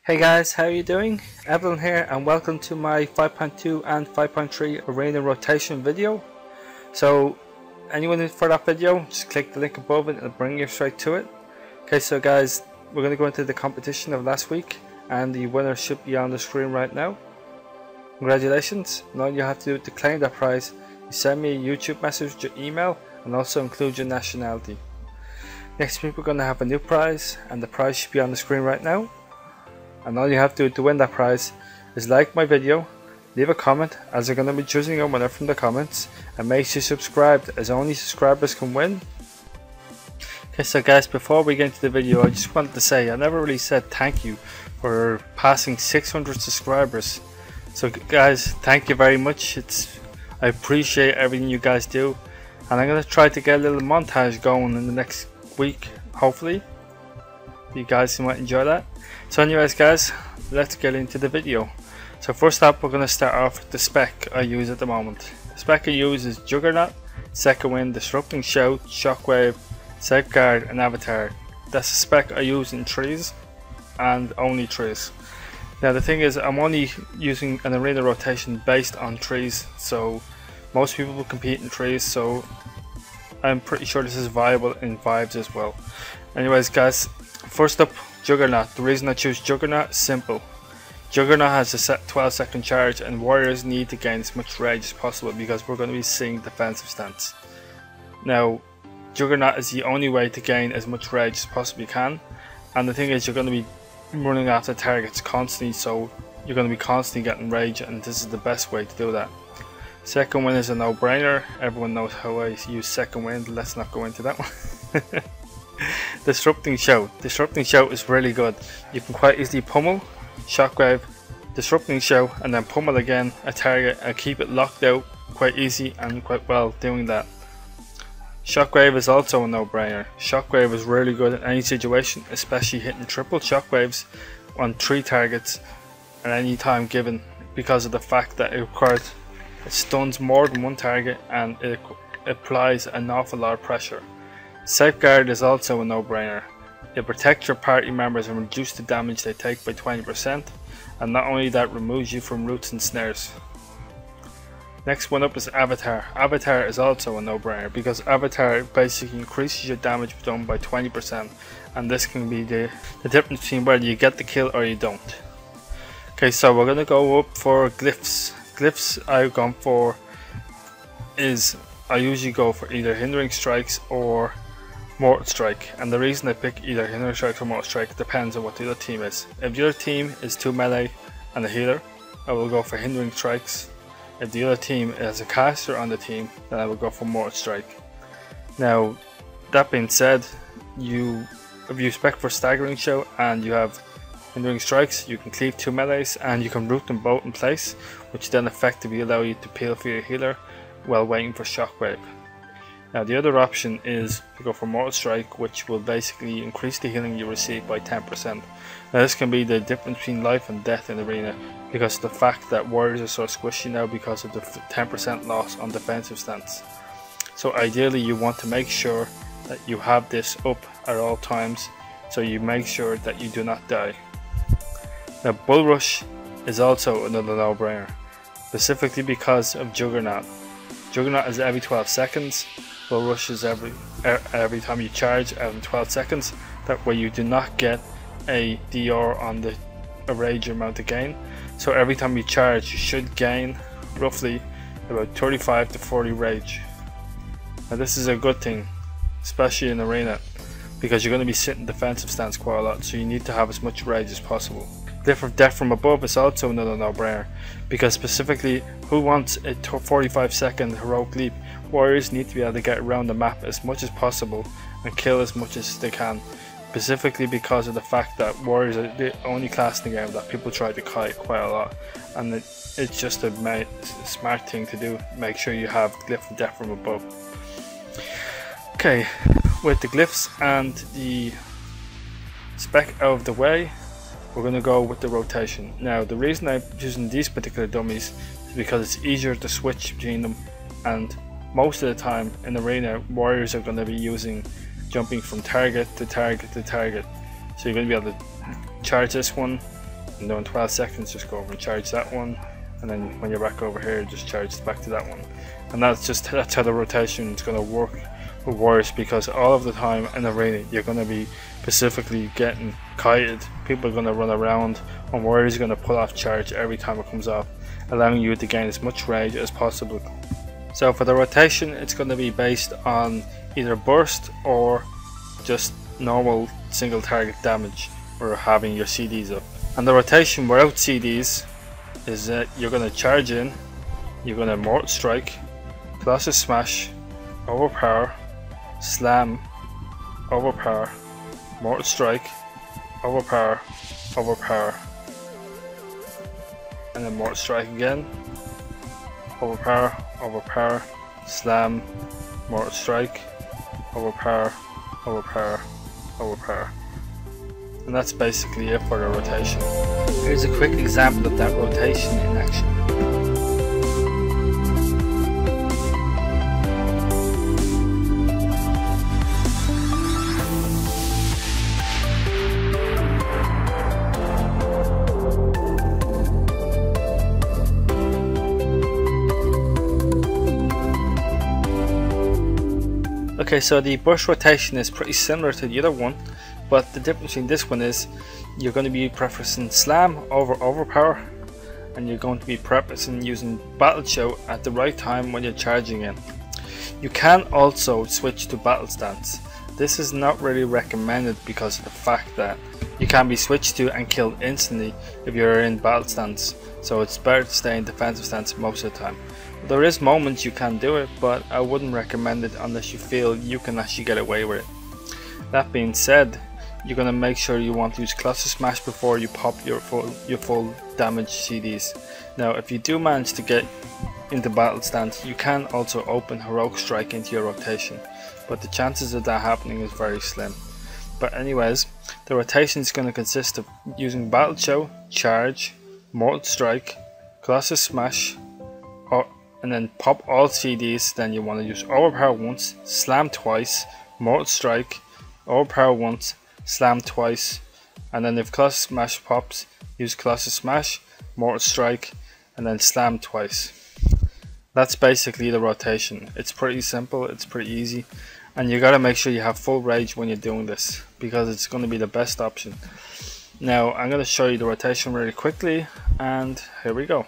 Hey guys, how are you doing? Evylyn here and welcome to my 5.2 and 5.3 arena rotation video. So anyone in for that video, just click the link above and it'll bring you straight to it. Okay, so guys, we're going to go into the competition of last week and the winner should be on the screen right now. Congratulations, and all you have to do to claim that prize is send me a YouTube message with your email and also include your nationality. Next week we're going to have a new prize and the prize should be on the screen right now. And all you have to do to win that prize is like my video, leave a comment as I'm going to be choosing a winner from the comments, and make sure you're subscribed as only subscribers can win. Okay, so guys, before we get into the video, I just wanted to say I never really said thank you for passing 600 subscribers. So guys, thank you very much. I appreciate everything you guys do, and I'm going to try to get a little montage going in the next week, hopefully. You guys might enjoy that. So anyways guys, let's get into the video. So first up, we're going to start off with the spec I use at the moment. The spec I use is Juggernaut, Second Wind, Disrupting Shout, Shockwave, Safeguard and Avatar. That's the spec I use in trees and only trees. Now the thing is, I'm only using an arena rotation based on trees, so most people will compete in trees, so I'm pretty sure this is viable in vibes as well. Anyways guys, first up, Juggernaut. The reason I choose Juggernaut is simple. Juggernaut has a set 12-second charge and warriors need to gain as much rage as possible because we're going to be seeing defensive stance. Now, Juggernaut is the only way to gain as much rage as possibly can, and the thing is, you're going to be running after targets constantly, so you're going to be constantly getting rage, and this is the best way to do that. Second Wind is a no-brainer. Everyone knows how I use Second Wind. Let's not go into that one. Disrupting Shout. Disrupting Shout is really good. You can quite easily pummel, Shockwave, Disrupting Shout, and then pummel again a target and keep it locked out quite easy and quite well doing that. Shockwave is also a no-brainer. Shockwave is really good in any situation, especially hitting triple shockwaves on 3 targets at any time given, because of the fact that it stuns more than one target and it applies an awful lot of pressure. Safeguard is also a no-brainer. It protects your party members and reduces the damage they take by 20%, and not only that, removes you from roots and snares. Next one up is Avatar. Avatar is also a no-brainer because Avatar basically increases your damage done by 20%, and this can be the difference between whether you get the kill or you don't. Okay, so we're gonna go up for Glyphs. Glyphs I've gone for is, I usually go for either Hindering Strikes or Mortal Strike, and the reason I pick either Hindering Strike or Mortal Strike depends on what the other team is. If the other team is 2 melee and a healer, I will go for Hindering Strikes. If the other team has a caster on the team, then I will go for Mortal Strike. Now, that being said, if you spec for Staggering Shout and you have Hindering Strikes, you can cleave 2 melees and you can root them both in place, which then effectively allow you to peel for your healer while waiting for Shockwave. Now the other option is to go for Mortal Strike, which will basically increase the healing you receive by 10%. Now this can be the difference between life and death in the arena, because of the fact that warriors are so squishy now because of the 10% loss on defensive stance. So ideally you want to make sure that you have this up at all times, so you make sure that you do not die. Now Bull Rush is also another no-brainer, specifically because of Juggernaut. Juggernaut is every 12 seconds, Bull Rush is every time you charge every 12 seconds. That way you do not get a DR on the rage amount to gain. So every time you charge, you should gain roughly about 35 to 40 rage. Now this is a good thing, especially in arena, because you're going to be sitting defensive stance quite a lot, so you need to have as much rage as possible. Glyph of Death from Above is also another no-brainer, because specifically, who wants a 45-second heroic leap? Warriors need to be able to get around the map as much as possible and kill as much as they can, specifically because of the fact that warriors are the only class in the game that people try to kite quite a lot, and it's just a smart thing to do. Make sure you have Glyph of Death from Above. Okay, with the glyphs and the spec out of the way, we're going to go with the rotation. Now the reason I'm using these particular dummies is because it's easier to switch between them, and most of the time in arena warriors are going to be using jumping from target to target to target. So you're going to be able to charge this one, and then in 12 seconds just go over and charge that one, and then when you're back over here just charge back to that one. And that's how the rotation is going to work with wires, because all of the time in arena you're going to be specifically getting kited. People are going to run around and wires are going to pull off charge every time it comes off, allowing you to gain as much range as possible. So for the rotation, it's going to be based on either burst or just normal single target damage, or having your CDs up. And the rotation without CDs is that you're going to charge in, you're going to mortal strike, Colossus smash, overpower, slam, overpower, mortal strike, overpower, overpower, and then mortal strike again, overpower, overpower, slam, mortal strike, overpower, overpower, overpower. And that's basically it for the rotation. Here's a quick example of that rotation in action. Okay, so the burst rotation is pretty similar to the other one, but the difference between this one is you're going to be preferencing slam over overpower, and you're going to be preferencing using battle show at the right time when you're charging in. You can also switch to battle stance. This is not really recommended because of the fact that you can be switched to and killed instantly if you're in battle stance, so it's better to stay in defensive stance most of the time. There is moments you can do it, but I wouldn't recommend it unless you feel you can actually get away with it. That being said, you're going to make sure you want to use Colossus Smash before you pop your full damage CDs. Now if you do manage to get into battle stance, you can also open Heroic Strike into your rotation, but the chances of that happening is very slim. But anyways, the rotation is going to consist of using Battle Show, Charge, Mortal Strike, Colossus Smash, and then pop all CDs. Then you want to use Overpower once, Slam twice, Mortal Strike, Overpower once, Slam twice, and then if Colossus Smash pops, use Colossus Smash, Mortal Strike, and then Slam twice. That's basically the rotation. It's pretty simple, it's pretty easy, and you gotta make sure you have full rage when you're doing this, because it's going to be the best option. Now I'm going to show you the rotation really quickly, and here we go.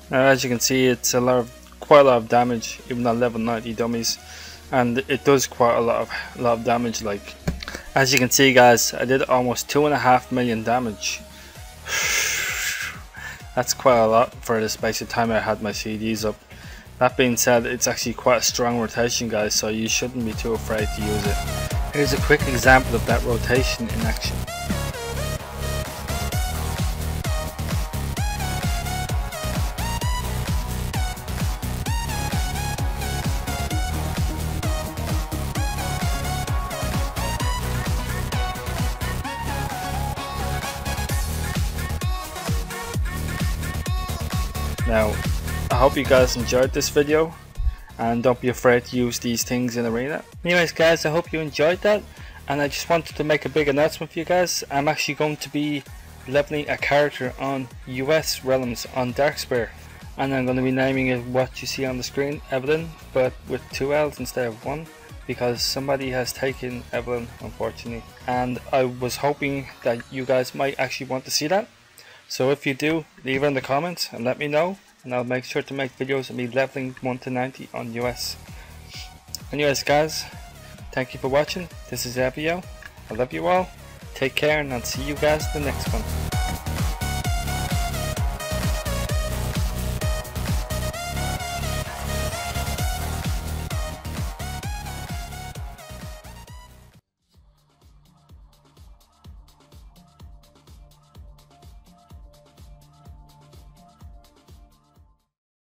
Now as you can see, it's quite a lot of damage even on level 90 dummies, and it does quite a lot of damage. Like as you can see guys, I did almost 2.5 million damage. That's quite a lot for the space of time I had my CDs up. That being said, it's actually quite a strong rotation guys, so you shouldn't be too afraid to use it. Here's a quick example of that rotation in action. Now, I hope you guys enjoyed this video, and don't be afraid to use these things in arena. Anyways guys, I hope you enjoyed that, and I just wanted to make a big announcement for you guys. I'm actually going to be leveling a character on US realms on Darkspear, and I'm going to be naming it what you see on the screen, Evylyn, but with 2 L's instead of 1, because somebody has taken Evylyn unfortunately, and I was hoping that you guys might actually want to see that. So if you do, leave it in the comments and let me know, and I'll make sure to make videos of me leveling 1 to 90 on US. Anyways guys, thank you for watching. This is Evylyn. I love you all. Take care, and I'll see you guys in the next one.